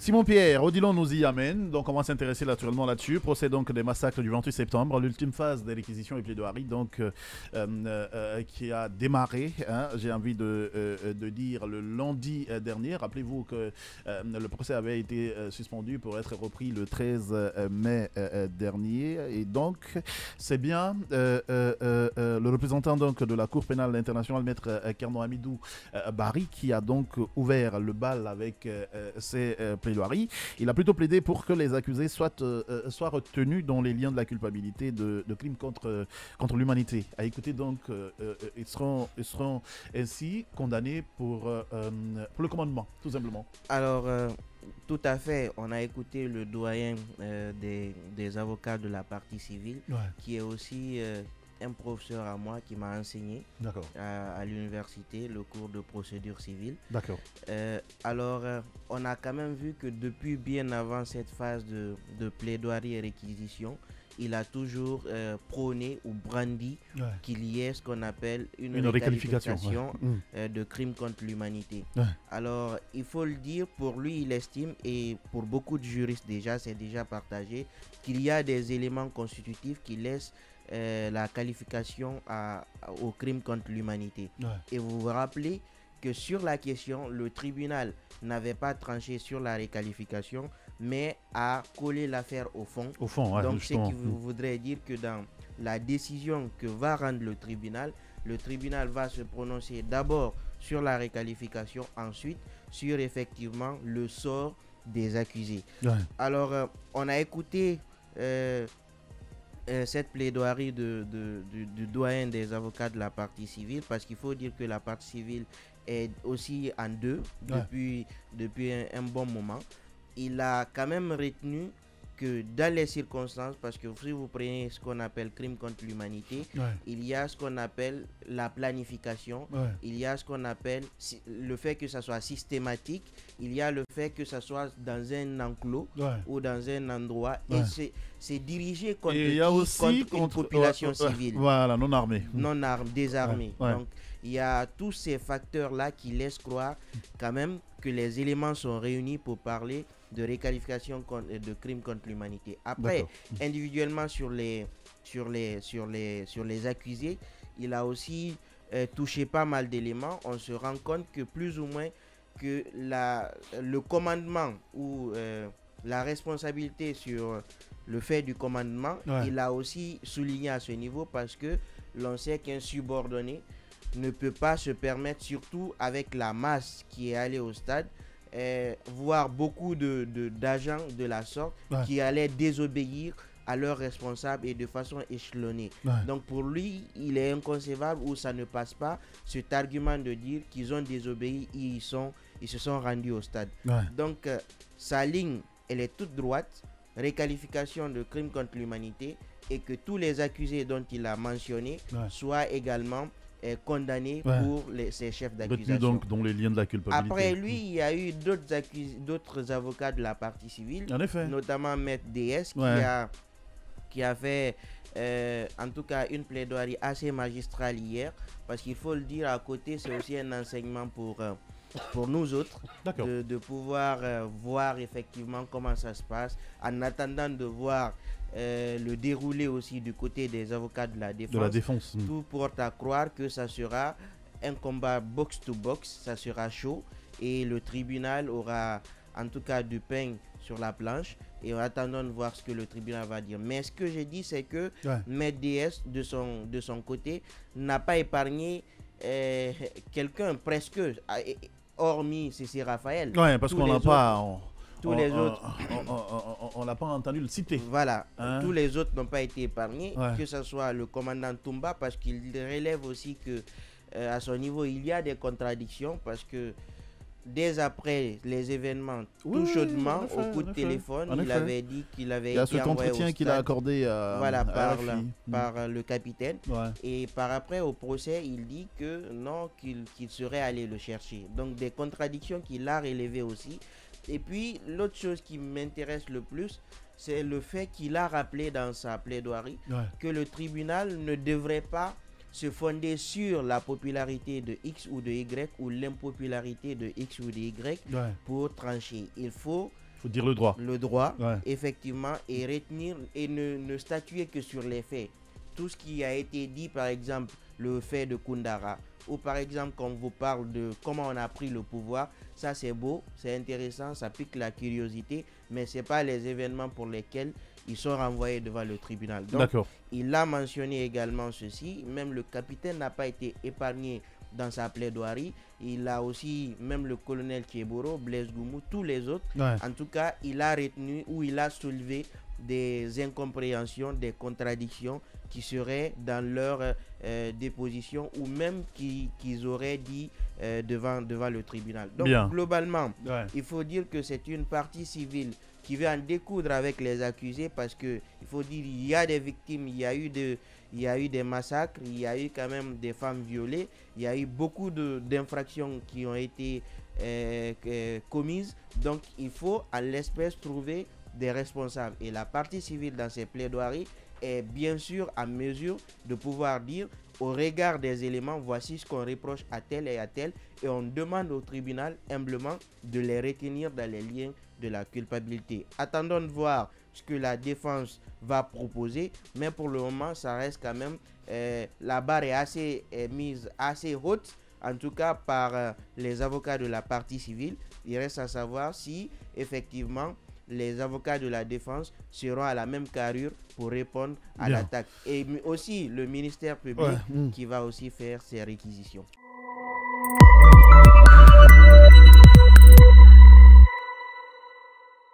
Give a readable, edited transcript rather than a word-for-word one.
Simon Pierre, Odilon nous y amène, donc on va s'intéresser naturellement là-dessus. Procès donc des massacres du 28 septembre, l'ultime phase des réquisitions et plaidoiries donc, qui a démarré, hein, j'ai envie de dire, le lundi dernier. Rappelez-vous que le procès avait été suspendu pour être repris le 13 mai dernier. Et donc, c'est bien le représentant donc, de la Cour pénale internationale, maître Kerno Hamidou Bari, qui a donc ouvert le bal avec ses plaidoiries. Il a plutôt plaidé pour que les accusés soient retenus dans les liens de la culpabilité de crimes contre l'humanité. À écouter donc, ils seront ainsi condamnés pour le commandement, tout simplement. Alors, tout à fait, on a écouté le doyen des avocats de la partie civile, qui est aussi un professeur à moi qui m'a enseigné à l'université le cours de procédure civile. D'accord. Alors, on a quand même vu que depuis bien avant cette phase de plaidoirie et réquisition, il a toujours prôné ou brandi qu'il y ait ce qu'on appelle une requalification de crimes contre l'humanité. Alors, il faut le dire, pour lui, il estime, et pour beaucoup de juristes déjà, c'est déjà partagé, qu'il y a des éléments constitutifs qui laissent la qualification au crime contre l'humanité. Et vous vous rappelez que sur la question, le tribunal n'avait pas tranché sur la requalification, mais a collé l'affaire au fond. Donc, ce qui voudrait dire que dans la décision que va rendre le tribunal va se prononcer d'abord sur la requalification, ensuite sur effectivement le sort des accusés. Alors, on a écouté cette plaidoirie du doyen des avocats de la partie civile, parce qu'il faut dire que la partie civile est aussi en deux depuis un bon moment. Il a quand même retenu que dans les circonstances, parce que si vous prenez ce qu'on appelle crime contre l'humanité, il y a ce qu'on appelle la planification, il y a ce qu'on appelle le fait que ça soit systématique, il y a le fait que ça soit dans un enclos ou dans un endroit, et c'est dirigé contre une population civile. Voilà, non armée. Non armée, désarmée. Donc, il y a tous ces facteurs-là qui laissent croire quand même que les éléments sont réunis pour parler de requalification de crimes contre l'humanité. Après, individuellement sur les accusés, il a aussi touché pas mal d'éléments. On se rend compte que plus ou moins que le commandement ou la responsabilité sur le fait du commandement, il a aussi souligné à ce niveau, parce que l'on sait qu'un subordonné ne peut pas se permettre, surtout avec la masse qui est allée au stade, voir beaucoup d'agents de la sorte qui allaient désobéir à leurs responsables et de façon échelonnée. Donc pour lui, il est inconcevable, ou ça ne passe pas, cet argument de dire qu'ils ont désobéi, ils se sont rendus au stade. Donc sa ligne, elle est toute droite, requalification de crimes contre l'humanité, et que tous les accusés dont il a mentionné soient également condamné pour ces chefs d'accusation. Donc dans les liens de la culpabilité. Après lui, il y a eu d'autres avocats de la partie civile, notamment Maître DS, qui a fait en tout cas une plaidoirie assez magistrale hier, parce qu'il faut le dire, à côté, c'est aussi un enseignement pour nous autres, de pouvoir voir effectivement comment ça se passe, en attendant de voir le déroulé aussi du côté des avocats de la défense. Tout porte à croire que ça sera un combat box to box, ça sera chaud, et le tribunal aura en tout cas du pain sur la planche, et en attendant de voir ce que le tribunal va dire. Mais ce que j'ai dit, c'est que Maître DS de son côté n'a pas épargné quelqu'un, presque, hormis C.C. Raphaël. Parce qu'on n'a pas... Tous les autres, on n'a pas entendu le citer. Voilà, tous les autres n'ont pas été épargnés, que ce soit le commandant Toumba, parce qu'il relève aussi que à son niveau, il y a des contradictions, parce que dès après les événements, tout chaudement, au coup de téléphone, il avait dit qu'il avait été envoyé au stade. Il y a cet entretien qu'il a accordé par le capitaine. Et par après, au procès, il dit que non, qu'il serait allé le chercher. Donc des contradictions qu'il a relevées aussi. Et puis, l'autre chose qui m'intéresse le plus, c'est le fait qu'il a rappelé dans sa plaidoirie que le tribunal ne devrait pas se fonder sur la popularité de X ou de Y, ou l'impopularité de X ou de Y pour trancher. Il faut faut dire le droit. Le droit, effectivement, et retenir et ne statuer que sur les faits. Tout ce qui a été dit, par exemple, le fait de Koundara, ou par exemple, quand on vous parle de comment on a pris le pouvoir, ça c'est beau, c'est intéressant, ça pique la curiosité, mais ce n'est pas les événements pour lesquels ils sont renvoyés devant le tribunal. Donc, il a mentionné également ceci, même le capitaine n'a pas été épargné dans sa plaidoirie. Il a aussi, même le colonel Kieboro, Blaise Goumou, tous les autres. En tout cas, il a retenu ou il a soulevé des incompréhensions, des contradictions qui seraient dans leur déposition ou même qu'ils auraient dit devant le tribunal. Donc, globalement, il faut dire que c'est une partie civile qui veut en découdre avec les accusés parce que il faut dire il y a des victimes, il y a eu des massacres, il y a eu quand même des femmes violées, il y a eu beaucoup d'infractions qui ont été commises. Donc il faut à l'espèce trouver des responsables. Et la partie civile dans ces plaidoiries est bien sûr à mesure de pouvoir dire au regard des éléments, voici ce qu'on reproche à tel et à tel, et on demande au tribunal humblement de les retenir dans les liens de la culpabilité. Attendons de voir ce que la défense va proposer, mais pour le moment, ça reste quand même, la barre est mise assez haute, en tout cas par les avocats de la partie civile. Il reste à savoir si effectivement les avocats de la défense seront à la même carrure pour répondre à l'attaque. Et aussi le ministère public qui va aussi faire ses réquisitions.